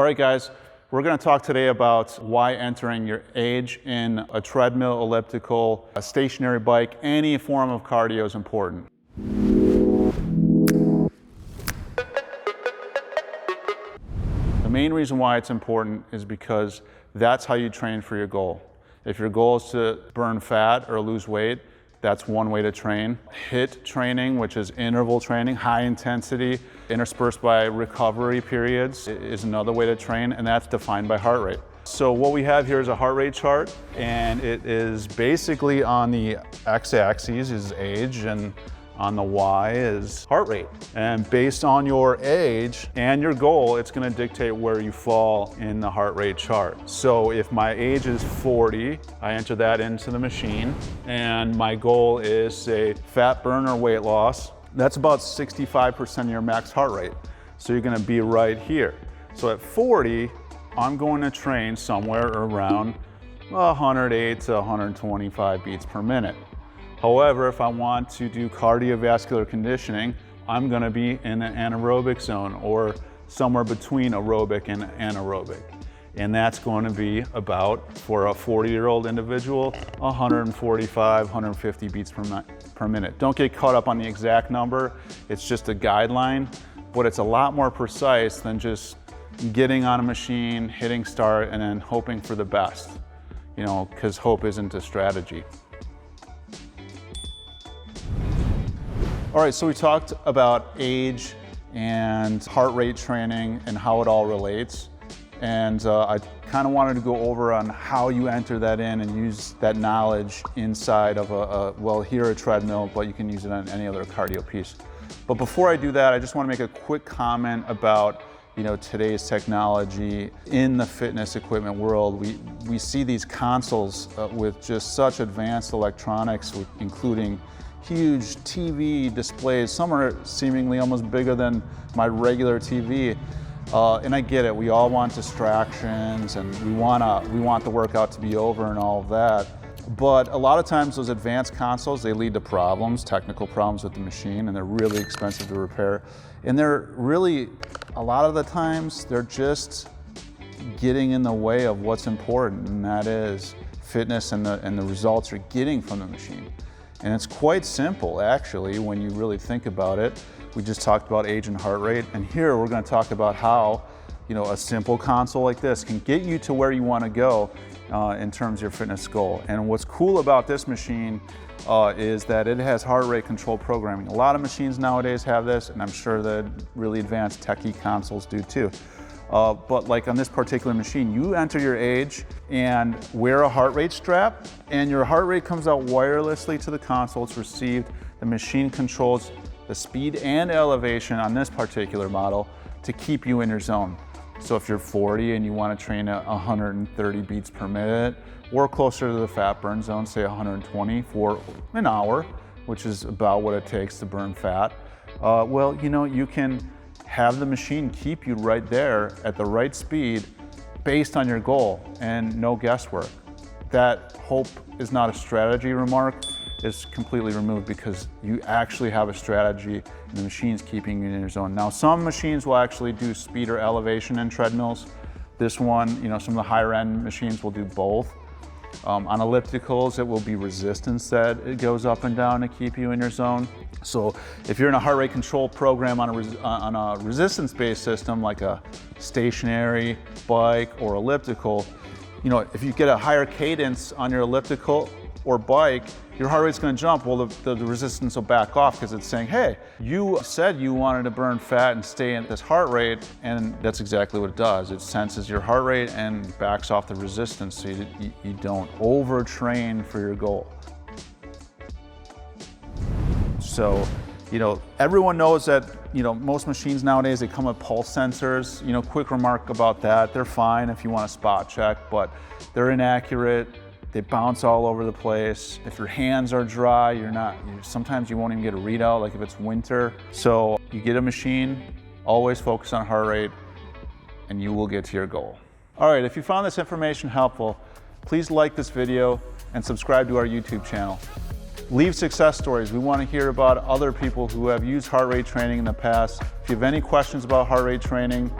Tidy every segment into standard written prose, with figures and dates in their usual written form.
All right, guys, we're going to talk today about why entering your age in a treadmill, elliptical, a stationary bike, any form of cardio is important. The main reason why it's important is because that's how you train for your goal. If your goal is to burn fat or lose weight, that's one way to train. HIIT training, which is interval training, high intensity, interspersed by recovery periods, is another way to train, and that's defined by heart rate. So what we have here is a heart rate chart, and it is basically on the x-axis is age, and on the y is heart rate. And based on your age and your goal, it's going to dictate where you fall in the heart rate chart. So if my age is 40, I enter that into the machine, and my goal is, say, fat burn or weight loss. That's about 65% of your max heart rate. So you're going to be right here. So at 40, I'm going to train somewhere around 108 to 125 beats per minute. However, if I want to do cardiovascular conditioning, I'm going to be in an anaerobic zone or somewhere between aerobic and anaerobic. And that's going to be about, for a 40-year-old individual, 145, 150 beats per minute. Don't get caught up on the exact number. It's just a guideline, but it's a lot more precise than just getting on a machine, hitting start, and then hoping for the best, you know, because hope isn't a strategy. All right, so we talked about age and heart rate training and how it all relates. And I kind of wanted to go over on how you enter that in and use that knowledge inside of well, here a treadmill, but you can use it on any other cardio piece. But before I do that, I just want to make a quick comment about, you know, today's technology in the fitness equipment world. We see these consoles with just such advanced electronics, including huge TV displays. Some are seemingly almost bigger than my regular TV. And I get it, we all want distractions and we want the workout to be over and all of that. But a lot of times those advanced consoles, they lead to problems, technical problems with the machine, and they're really expensive to repair. And they're really, a lot of the times, they're just getting in the way of what's important, and that is fitness and the results you're getting from the machine. And it's quite simple, actually, when you really think about it. We just talked about age and heart rate, and here we're going to talk about how, you know, a simple console like this can get you to where you want to go in terms of your fitness goal. And what's cool about this machine is that it has heart rate control programming. A lot of machines nowadays have this, and I'm sure that really advanced techie consoles do too. But like on this particular machine, you enter your age and wear a heart rate strap, and your heart rate comes out wirelessly to the console. It's received. The machine controls the speed and elevation on this particular model to keep you in your zone. So if you're 40 and you want to train at 130 beats per minute or closer to the fat burn zone, say 120 for an hour, which is about what it takes to burn fat, well, you know, you can have the machine keep you right there at the right speed based on your goal and no guesswork. That hope is not a strategy remark. It's completely removed because you actually have a strategy and the machine's keeping you in your zone. Now, some machines will actually do speed or elevation in treadmills. This one, you know, some of the higher end machines will do both. On ellipticals, it will be resistance that it goes up and down to keep you in your zone. So if you're in a heart rate control program on a resistance-based system like a stationary bike or elliptical, you know, if you get a higher cadence on your elliptical or bike, your heart rate's going to jump. Well, the resistance will back off because it's saying, hey, you said you wanted to burn fat and stay at this heart rate, and that's exactly what it does. It senses your heart rate and backs off the resistance so you don't overtrain for your goal. So, you know, everyone knows that, you know, most machines nowadays, they come with pulse sensors. You know, quick remark about that. They're fine if you want to spot check, but they're inaccurate. They bounce all over the place. If your hands are dry, sometimes you won't even get a readout, like if it's winter. So you get a machine, always focus on heart rate, and you will get to your goal. All right, if you found this information helpful, please like this video and subscribe to our YouTube channel. Leave success stories. We want to hear about other people who have used heart rate training in the past. If you have any questions about heart rate training,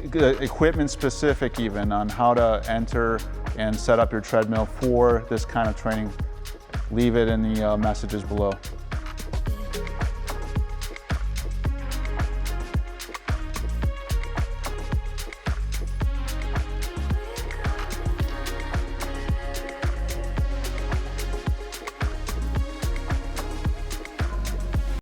equipment specific even on how to enter and set up your treadmill for this kind of training, leave it in the messages below.